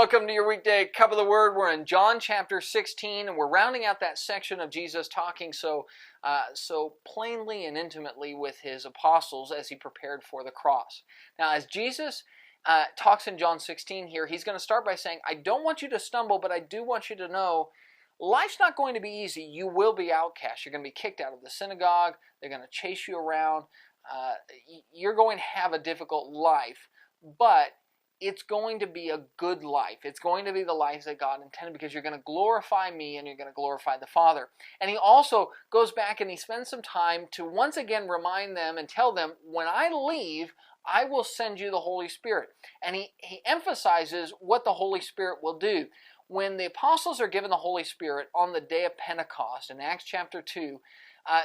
welcome to your weekday cup of the word. We're in John chapter 16, and we're rounding out that section of Jesus talking so plainly and intimately with his apostles as he prepared for the cross. Now, as Jesus talks in John 16 here, he's going to start by saying, I don't want you to stumble, but I do want you to know life's not going to be easy. You will be outcast. You're going to be kicked out of the synagogue. They're going to chase you around. You're going to have a difficult life, but it's going to be a good life. It's going to be the life that God intended, because you're going to glorify me and you're going to glorify the Father. And he also goes back and he spends some time to once again remind them and tell them, when I leave, I will send you the Holy Spirit. And he emphasizes what the Holy Spirit will do. When the apostles are given the Holy Spirit on the day of Pentecost in Acts chapter 2,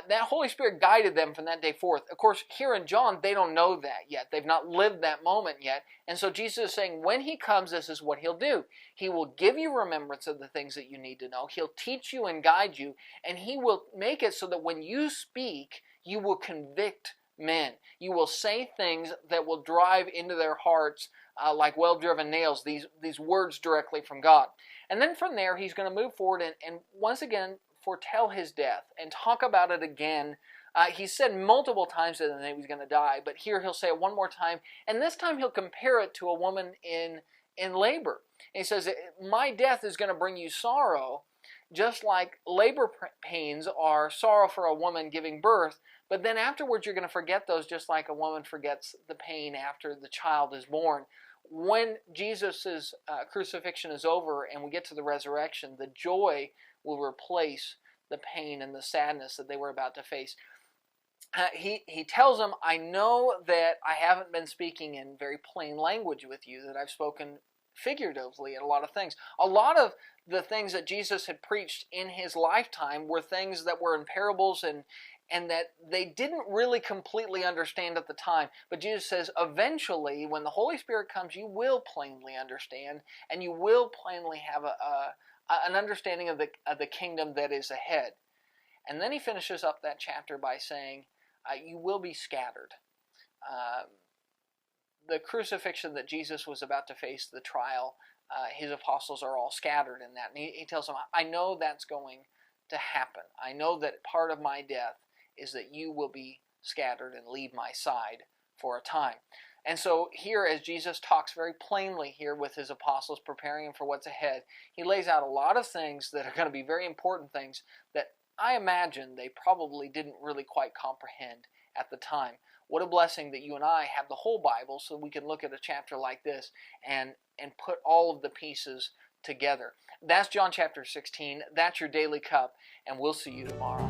that Holy Spirit guided them from that day forth. Of course, here in John, they don't know that yet. They've not lived that moment yet. And so Jesus is saying, when he comes, this is what he'll do. He will give you remembrance of the things that you need to know. He'll teach you and guide you. And he will make it so that when you speak, you will convict men. You will say things that will drive into their hearts like well-driven nails, these words directly from God. And then from there, he's going to move forward and once again foretell his death and talk about it again. He said multiple times that he was going to die, but here he'll say it one more time, and this time he'll compare it to a woman in labor. And he says, my death is going to bring you sorrow, just like labor pains are sorrow for a woman giving birth, but then afterwards you're going to forget those, just like a woman forgets the pain after the child is born. When Jesus' crucifixion is over and we get to the resurrection, the joy will replace the pain and the sadness that they were about to face. He tells them, I know that I haven't been speaking in very plain language with you, that I've spoken figuratively at a lot of things. A lot of the things that Jesus had preached in his lifetime were things that were in parables and that they didn't really completely understand at the time. But Jesus says, eventually, when the Holy Spirit comes, you will plainly understand, and you will plainly have an understanding of the kingdom that is ahead. And then he finishes up that chapter by saying, you will be scattered. The crucifixion that Jesus was about to face, the trial, his apostles are all scattered in that. And he tells them, I know that's going to happen. I know that part of my death is that you will be scattered and leave my side for a time. And so here, as Jesus talks very plainly here with his apostles, preparing them for what's ahead, he lays out a lot of things that are going to be very important things that I imagine they probably didn't really quite comprehend at the time. What a blessing that you and I have the whole Bible so we can look at a chapter like this and put all of the pieces together. That's John chapter 16. That's your daily cup, and we'll see you tomorrow.